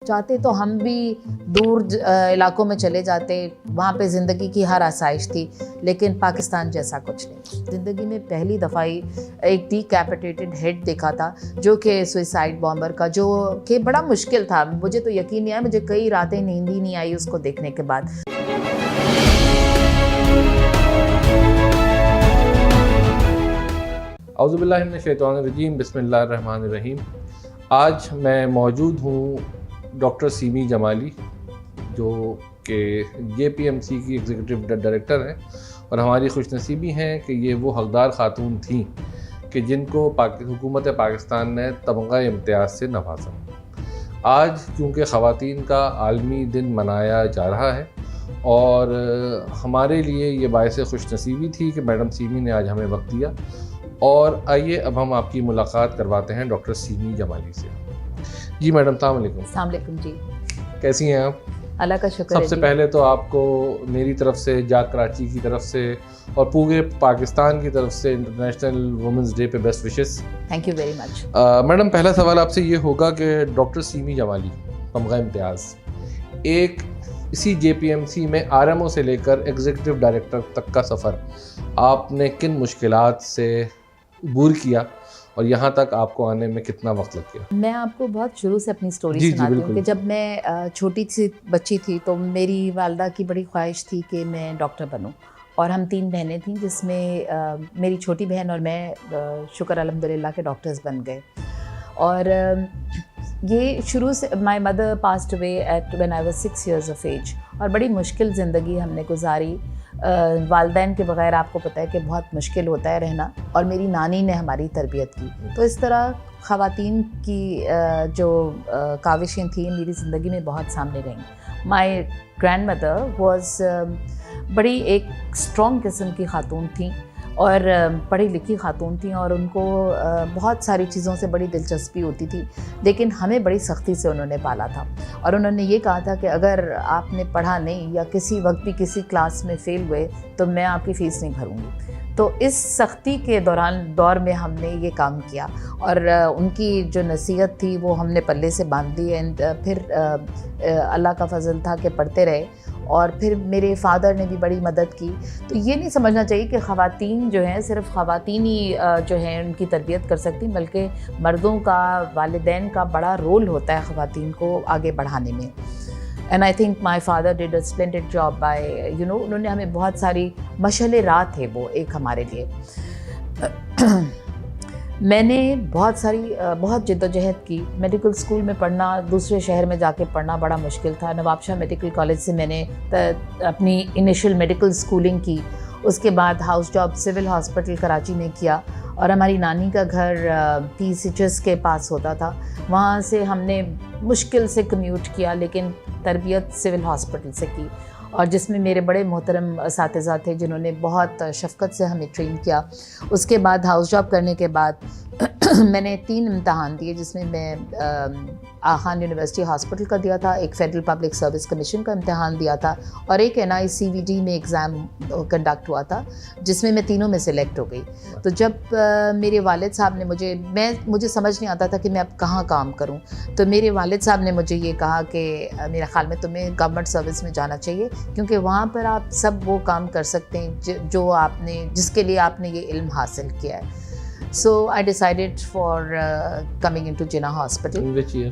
چاہتے تو ہم بھی دور علاقوں میں چلے جاتے، وہاں پہ زندگی کی ہر آسائش تھی، لیکن پاکستان جیسا کچھ نہیں۔ زندگی میں پہلی دفعہ ہی ایک ڈی کیپیٹیٹڈ ہیڈ دیکھا تھا، جو کہ سوئسائڈ بامبر کا، جو کہ بڑا مشکل تھا۔ مجھے تو یقین نہیں آیا، مجھے کئی راتیں نیند ہی نہیں آئی اس کو دیکھنے کے بعد۔ اعوذ باللہ من الشیطان الرجیم، بسم اللہ الرحمن الرحیم۔ آج میں موجود ہوں ڈاکٹر سیمی جمالی، جو کہ جے پی ایم سی کی ایگزیکٹو ڈائریکٹر ہیں، اور ہماری خوش نصیبی ہیں کہ یہ وہ حقدار خاتون تھیں کہ جن کو حکومت پاکستان نے تمغہ امتیاز سے نوازا۔ آج چونکہ خواتین کا عالمی دن منایا جا رہا ہے، اور ہمارے لیے یہ باعث خوش نصیبی تھی کہ میڈم سیمی نے آج ہمیں وقت دیا۔ اور آئیے اب ہم آپ کی ملاقات کرواتے ہیں ڈاکٹر سیمی جمالی سے۔ جی میڈم، السلام علیکم۔ السلام علیکم جی، کیسی ہیں آپ؟ اللہ کا شکر ہے۔ سب سے پہلے تو آپ کو میری طرف سے، جاگ کراچی کی طرف سے اور پورے پاکستان کی طرف سے انٹرنیشنل وومنس ڈے پہ best wishes. Thank you very much. Madam, پہلا سوال آپ سے یہ ہوگا کہ ڈاکٹر سیمی جمالی، تمغہ امتیاز، ایک اسی جے پی ایم سی میں آر ایم او سے لے کر ایگزیکٹو ڈائریکٹر تک کا سفر آپ نے کن مشکلات سے عبور کیا، اور یہاں تک آپ کو آنے میں کتنا وقت لگ گیا؟ میں آپ کو بہت شروع سے اپنی سٹوری سناتی ہوں کہ جب میں چھوٹی سی بچی تھی تو میری والدہ کی بڑی خواہش تھی کہ میں ڈاکٹر بنوں، اور ہم 3 بہنیں تھیں، جس میں میری چھوٹی بہن اور میں شکر الحمدللہ کے ڈاکٹرز بن گئے۔ اور یہ شروع سے my mother passed away at when I was 6 years of age، اور بڑی مشکل زندگی ہم نے گزاری۔ والدین کے بغیر آپ کو پتہ ہے کہ بہت مشکل ہوتا ہے رہنا، اور میری نانی نے ہماری تربیت کی۔ تو اس طرح خواتین کی جو کاوشیں تھیں میری زندگی میں بہت سامنے رہیں۔ مائی گرینڈ مدر واز بڑی ایک اسٹرانگ قسم کی خاتون تھیں، اور پڑھی لکھی خاتون تھیں، اور ان کو بہت ساری چیزوں سے بڑی دلچسپی ہوتی تھی، لیکن ہمیں بڑی سختی سے انہوں نے پالا تھا۔ اور انہوں نے یہ کہا تھا کہ اگر آپ نے پڑھا نہیں یا کسی وقت بھی کسی کلاس میں فیل ہوئے تو میں آپ کی فیس نہیں بھروں گی۔ تو اس سختی کے دور میں ہم نے یہ کام کیا، اور ان کی جو نصیحت تھی وہ ہم نے پلے سے باندھ لی۔ اینڈ پھر اللہ کا فضل تھا کہ پڑھتے رہے، اور پھر میرے فادر نے بھی بڑی مدد کی۔ تو یہ نہیں سمجھنا چاہیے کہ خواتین جو ہیں صرف خواتین ہی جو ہیں ان کی تربیت کر سکتی، بلکہ مردوں کا، والدین کا بڑا رول ہوتا ہے خواتین کو آگے بڑھانے میں۔ And I think my father did a splendid job by انہوں نے ہمیں بہت ساری مشعل راہ تھے وہ ایک ہمارے لیے۔ میں نے بہت جد و جہد کی۔ میڈیکل اسکول میں پڑھنا، دوسرے شہر میں جا کے پڑھنا بڑا مشکل تھا۔ نواب شاہ میڈیکل کالج سے میں نے اپنی انیشل میڈیکل اسکولنگ کی، اس کے بعد house job civil hospital Karachi میں کیا، اور ہماری نانی کا گھر ٹی سیچز کے پاس ہوتا تھا، وہاں سے ہم نے مشکل سے کمیوٹ کیا، لیکن تربیت سول ہاسپٹل سے کی، اور جس میں میرے بڑے محترم اساتذہ تھے جنہوں نے بہت شفقت سے ہمیں ٹرین کیا۔ اس کے بعد ہاؤس جاب کرنے کے بعد میں نے 3 امتحان دیے، جس میں میں آخان یونیورسٹی ہاسپٹل کا دیا تھا، ایک فیڈرل پبلک سروس کمیشن کا امتحان دیا تھا، اور ایک NICVD میں ایگزام کنڈکٹ ہوا تھا، جس میں تینوں میں سلیکٹ ہو گئی۔ تو جب میرے والد صاحب نے مجھے سمجھ نہیں آتا تھا کہ میں اب کہاں کام کروں، تو میرے والد صاحب نے مجھے یہ کہا کہ میرے خیال میں تمہیں گورنمنٹ سروس میں جانا چاہیے، کیونکہ وہاں پر آپ سب وہ کام کر سکتے ہیں جس کے لیے آپ نے یہ علم حاصل کیا ہے۔ So I decided for coming into Jinnah Hospital. In which year?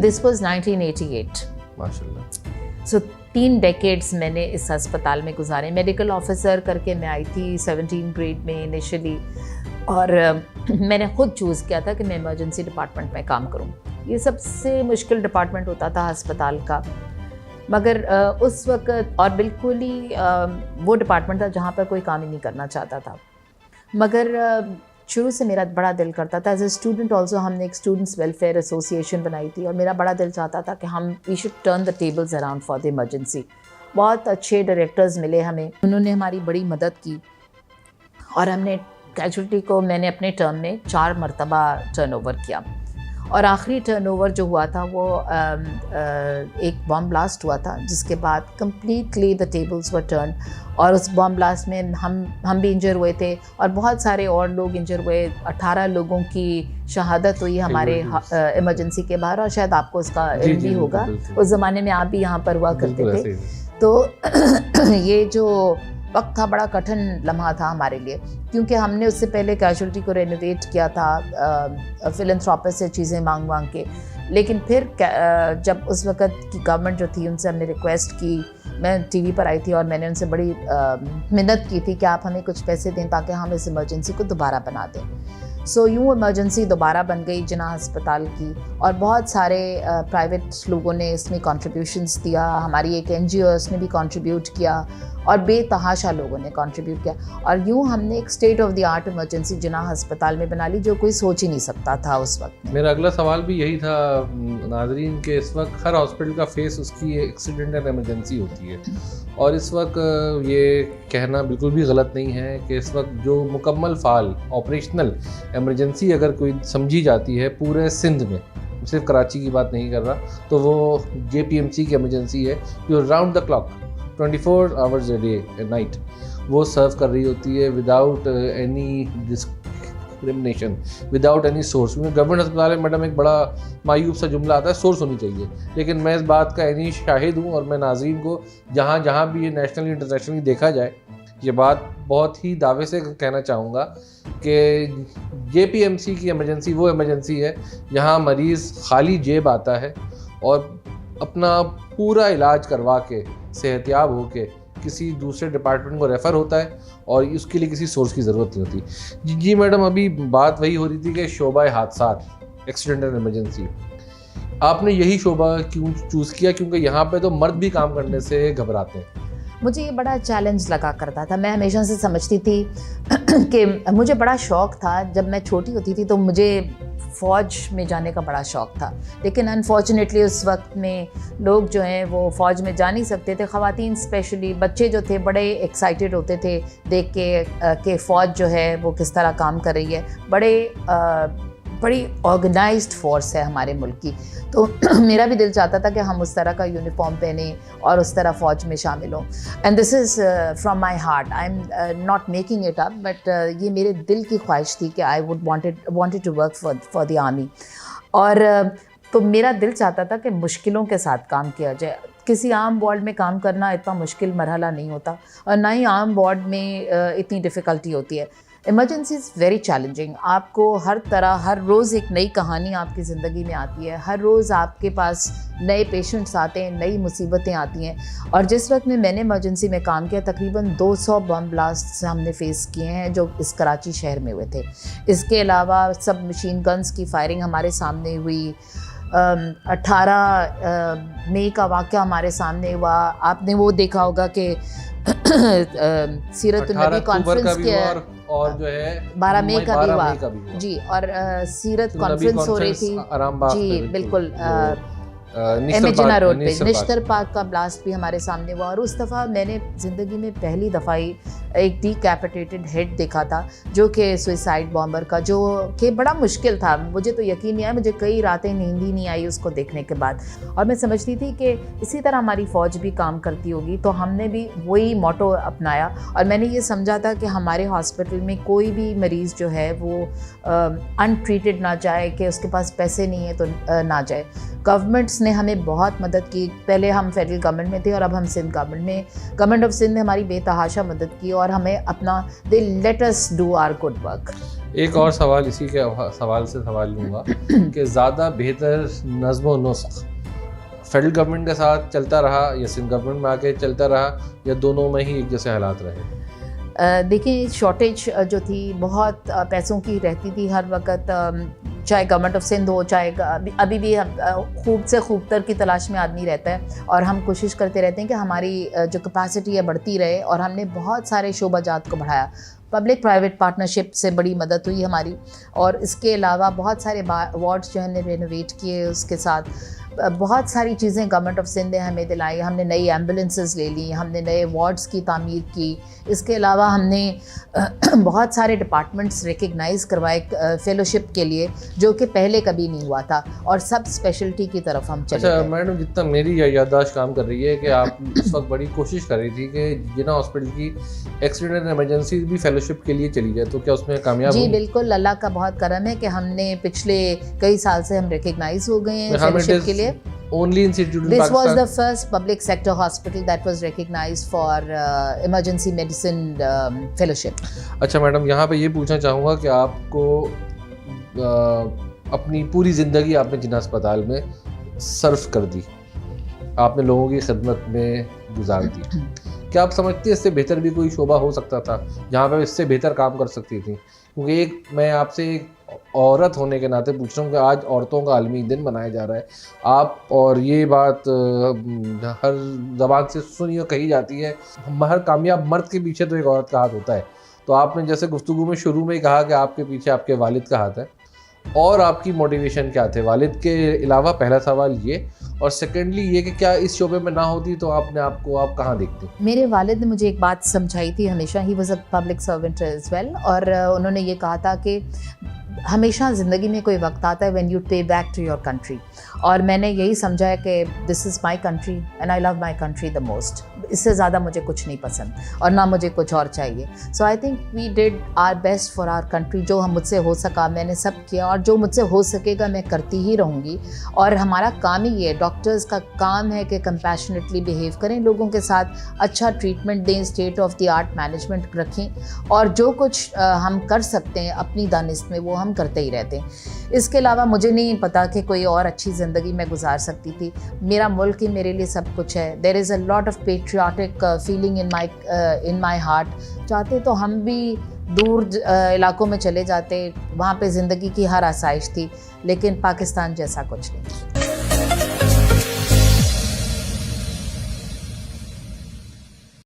This was 1988. ماشاءاللہ۔ So 3 decades میں نے اس ہسپتال میں گزارے۔ میڈیکل آفیسر کر کے میں آئی تھی 17 گریڈ میں انیشلی، اور میں نے خود چوز کیا تھا کہ میں ایمرجنسی ڈپارٹمنٹ میں کام کروں۔ یہ سب سے مشکل ڈپارٹمنٹ ہوتا تھا ہسپتال کا، مگر اس وقت، اور بالکل ہی وہ ڈپارٹمنٹ تھا جہاں پر کوئی کام ہی نہیں کرنا چاہتا تھا، مگر شروع سے میرا بڑا دل کرتا تھا۔ ایز اے اسٹوڈنٹ آلسو ہم نے ایک اسٹوڈنٹس ویلفیئر ایسوسیشن بنائی تھی، اور میرا بڑا دل چاہتا تھا کہ we should turn the tables around for the emergency. بہت اچھے ڈائریکٹرز ملے ہمیں، انہوں نے ہماری بڑی مدد کی، اور ہم نے کیجولٹی کو میں نے اپنے ٹرم میں 4 مرتبہ ٹرن اوور کیا، اور آخری ٹرن اوور جو ہوا تھا وہ ایک بام بلاسٹ ہوا تھا جس کے بعد کمپلیٹلی دا ٹیبلز ور ٹرن, اور اس بام بلاسٹ میں ہم بھی انجر ہوئے تھے اور بہت سارے اور لوگ انجر ہوئے. 18 لوگوں کی شہادت ہوئی ہمارے ایمرجنسی کے باہر, اور شاید آپ کو اس کا علم بھی ہوگا, اس زمانے میں آپ بھی یہاں پر ہوا کرتے تھے. تو یہ جو وقت تھا بڑا کٹھن لمحہ تھا ہمارے لیے, کیونکہ ہم نے اس سے پہلے کیجولٹی کو رینوویٹ کیا تھا فلنتھراپسٹ سے چیزیں مانگ کے, لیکن پھر جب اس وقت کی گورنمنٹ جو تھی ان سے ہم نے ریکویسٹ کی, میں ٹی وی پر آئی تھی اور میں نے ان سے بڑی منت کی تھی کہ آپ ہمیں کچھ پیسے دیں تاکہ ہم اس ایمرجنسی کو دوبارہ بنا دیں. سو یوں ایمرجنسی دوبارہ بن گئی جناح ہسپتال کی, اور بہت سارے پرائیویٹ لوگوں نے اس میں کنٹریبیوشنس دیا, ہماری ایک این جی او اس نے بھی کنٹریبیوٹ کیا, اور بے تحاشا لوگوں نے کنٹریبیوٹ کیا, اور یوں ہم نے ایک state of the art emergency Jinnah ہسپتال میں بنا لی جو کوئی سوچ ہی نہیں سکتا تھا اس وقت. میرا اگلا سوال بھی یہی تھا ناظرین کہ اس وقت ہر ہاسپٹل کا فیس اس کی ایکسیڈنٹل ایمرجنسی ہوتی ہے, اور اس وقت یہ کہنا بالکل بھی غلط نہیں ہے کہ اس وقت جو مکمل فعال آپریشنل ایمرجنسی اگر کوئی سمجھی جاتی ہے پورے سندھ میں, صرف کراچی کی بات نہیں کر رہا, تو وہ جے پی ایم سی کی ایمرجنسی ہے جو round the clock 24 hours a day a night وہ سرو کر رہی ہوتی ہے without any discrimination, without any source. کیونکہ گورنمنٹ ہسپتال میں میڈم ایک بڑا مایوب سا جملہ آتا ہے سورس ہونی چاہیے, لیکن میں اس بات کا اینی شاہد ہوں, اور میں ناظرین کو جہاں جہاں بھی یہ نیشنلی انٹرنیشنلی دیکھا جائے یہ بات بہت ہی دعوے سے کہنا چاہوں گا کہ جے پی ایم سی کی ایمرجنسی وہ ایمرجنسی ہے جہاں مریض خالی جیب آتا ہے اور اپنا پورا علاج کروا کے صحت یاب ہو کے کسی دوسرے ڈپارٹمنٹ کو ریفر ہوتا ہے, اور اس کے لیے کسی سورس کی ضرورت نہیں ہوتی. جی میڈم, ابھی بات وہی ہو رہی تھی کہ شعبہ حادثات ایکسیڈنٹل ایمرجنسی, آپ نے یہی شعبہ کیوں چوز کیا؟ کیونکہ یہاں پہ تو مرد بھی کام کرنے سے گھبراتے ہیں. مجھے یہ بڑا چیلنج لگا کرتا تھا. میں ہمیشہ سے سمجھتی تھی کہ مجھے بڑا شوق تھا, جب میں چھوٹی ہوتی تھی تو مجھے فوج میں جانے کا بڑا شوق تھا, لیکن انفارچونیٹلی اس وقت میں لوگ جو ہیں وہ فوج میں جا نہیں سکتے تھے. خواتین اسپیشلی بچے جو تھے بڑے ایکسائٹیڈ ہوتے تھے دیکھ کے کہ فوج جو ہے وہ کس طرح کام کر رہی ہے, بڑی آرگنائزڈ فورس ہے ہمارے ملک کی. تو میرا بھی دل چاہتا تھا کہ ہم اس طرح کا یونیفارم پہنیں اور اس طرح فوج میں شامل ہوں. And this is from my heart, I am not making it up, but یہ میرے دل کی خواہش تھی کہ I would wanted to work for the army. اور تو میرا دل چاہتا تھا کہ مشکلوں کے ساتھ کام کیا جائے. کسی عام وارڈ میں کام کرنا اتنا مشکل مرحلہ نہیں ہوتا, اور نہ ہی عام وارڈ میں اتنی ڈیفیکلٹی ہوتی ہے. Emergency is very challenging. آپ کو ہر طرح ہر روز ایک نئی کہانی آپ کی زندگی میں آتی ہے, ہر روز آپ کے پاس نئے پیشنٹس آتے ہیں, نئی مصیبتیں آتی ہیں. اور جس وقت میں نے ایمرجنسی میں کام کیا تقریباً 200 بم بلاسٹ ہم نے فیس کیے ہیں جو اس کراچی شہر میں ہوئے تھے. اس کے علاوہ سب مشین گنز کی فائرنگ ہمارے سامنے ہوئی. 18 مئی کا واقعہ ہمارے سامنے ہوا. آپ نے وہ دیکھا ہوگا کہ سیرت النبی کانفرنس کے اور جو ہے 12 مئی کا بھی ہوا جی, اور سیرت کانفرنس ہو رہی تھی جی بالکل جنا روڈ پہ. نشتر پارک کا بلاسٹ بھی ہمارے سامنے ہوا, اور اس دفعہ میں نے زندگی میں پہلی دفعہ ایک ڈی کیپیٹیٹڈ ہیڈ دیکھا تھا جو کہ سوئسائڈ بامبر کا, جو کہ بڑا مشکل تھا. مجھے تو یقین نہیں آیا, مجھے کئی راتیں نیند ہی نہیں آئی اس کو دیکھنے کے بعد. اور میں سمجھتی تھی کہ اسی طرح ہماری فوج بھی کام کرتی ہوگی, تو ہم نے بھی وہی موٹو اپنایا. اور میں نے یہ سمجھا تھا کہ ہمارے ہاسپٹل میں کوئی بھی مریض جو ہے وہ ان ٹریٹڈ نہ جائے, کہ اس کے پاس پیسے نہیں ہیں تو نہ جائے. گورنمنٹس نے ہمیں بہت مدد کی. پہلے ہم فیڈرل گورنمنٹ میں تھے اور اب ہم سندھ گورنمنٹ میں. گورنمنٹ آف سندھ نے ہماری بے تحاشا مدد کی اور ہمیں اپنا they let us do our good work. ایک اور سوال اسی کے سوال سے سوال لوں گا کہ زیادہ بہتر نظم و نسق فیڈرل گورنمنٹ کے ساتھ چلتا رہا یا سندھ گورنمنٹ میں آ کے چلتا رہا, یا دونوں میں ہی ایک جیسے حالات رہے؟ دیکھیں شارٹیج جو تھی بہت پیسوں کی رہتی تھی ہر وقت, چاہے گورنمنٹ آف سندھ ہو, چاہے ابھی بھی خوب سے خوب تر کی تلاش میں آدمی رہتا ہے. اور ہم کوشش کرتے رہتے ہیں کہ ہماری جو کیپیسٹی ہے بڑھتی رہے, اور ہم نے بہت سارے شعبہ جات کو بڑھایا. پبلک پرائیویٹ پارٹنرشپ سے بڑی مدد ہوئی ہماری, اور اس کے علاوہ بہت سارے وارڈس جو ہم نے رینوویٹ کیے اس کے ساتھ. بہت ساری چیزیں گورنمنٹ آف سندھ نے ہمیں دلائی. ہم نے نئی ایمبولینسز لے لی, ہم نے نئے وارڈز کی تعمیر کی. اس کے علاوہ ہم نے بہت سارے ڈپارٹمنٹس ریکگنائز کروائے فیلوشپ کے لیے, جو کہ پہلے کبھی نہیں ہوا تھا, اور سب اسپیشلٹی کی طرف ہم چلے گئے. میڈم جتنا میری یادداشت کام کر رہی ہے کہ آپ اس وقت بڑی کوشش کر رہی تھی کہ جنا ہاسپٹل کی ایکسیڈنٹ اینڈ ایمرجنسی بھی فیلوشپ کے لیے چلی جائے, تو کیا اس میں کامیاب جی بالکل, اللہ کا بہت کرم ہے کہ ہم نے پچھلے کئی سال سے ہم ریکگنائز ہو گئے ہیں فیلوشپ کے لیے. Only institute in This Pakistan. was the first public sector hospital that was recognized for emergency medicine fellowship. اچھا میڈم, یہاں پہ یہ پوچھنا چاہوں گا کہ آپ کو اپنی پوری زندگی آپ نے جنا اسپتال میں صرف کر دی, آپ نے لوگوں کی خدمت میں گزار دی, کیا آپ سمجھتے ہیں اس سے بہتر بھی کوئی شعبہ ہو سکتا تھا جہاں پہ اس سے بہتر کام کر سکتی تھی؟ کیونکہ ایک میں آپ سے ایک عورت ہونے کے ناطے پوچھ رہا ہوں کہ آج عورتوں کا عالمی دن منایا جا رہا ہے, آپ, اور یہ بات ہر زبان سے سنی اور کہی جاتی ہے, ہر کامیاب مرد کے پیچھے تو ایک عورت کا ہاتھ ہوتا ہے. تو آپ نے جیسے گفتگو میں شروع میں ہی کہا کہ آپ کے پیچھے آپ کے والد کا ہاتھ ہے, اور آپ کی موٹیویشن کیا تھے والد کے علاوہ؟ پہلا سوال یہ, اور سیکنڈلی یہ کہ کیا اس شعبے میں نہ ہوتی تو آپ نے آپ کو آپ کہاں دیکھتے؟ میرے والد نے مجھے ایک بات سمجھائی تھی ہمیشہ, he was a public servant as well, اور انہوں نے یہ کہا تھا کہ ہمیشہ زندگی میں کوئی وقت آتا ہے when you pay back to your country, اور میں نے یہی سمجھا ہے کہ this is my country and I love my country the most. اس سے زیادہ مجھے کچھ نہیں پسند اور نہ مجھے کچھ اور چاہیے. So I think we did our best for our country. جو ہم مجھ سے ہو سکا میں نے سب کیا, اور جو مجھ سے ہو سکے گا میں کرتی ہی رہوں گی. اور ہمارا کام ہی یہ ہے, ڈاکٹرز کا کام ہے کہ کمپیشنیٹلی بیہیو کریں لوگوں کے ساتھ, اچھا ٹریٹمنٹ دیں, state of the art management رکھیں, اور جو کچھ ہم کر سکتے ہیں اپنی دانست میں وہ ہم کرتے ہی رہتے ہیں. اس کے علاوہ مجھے نہیں پتا کہ کوئی اور اچھی زندگی میں گزار سکتی تھی. میرا ملک ہی میرے لیے سب کچھ ہے. There is a lot of patriotic feeling in my heart. چاہتے تو ہم بھی دور علاقوں میں چلے جاتے, وہاں پہ زندگی کی ہر آسائش تھی, لیکن پاکستان جیسا کچھ نہیں.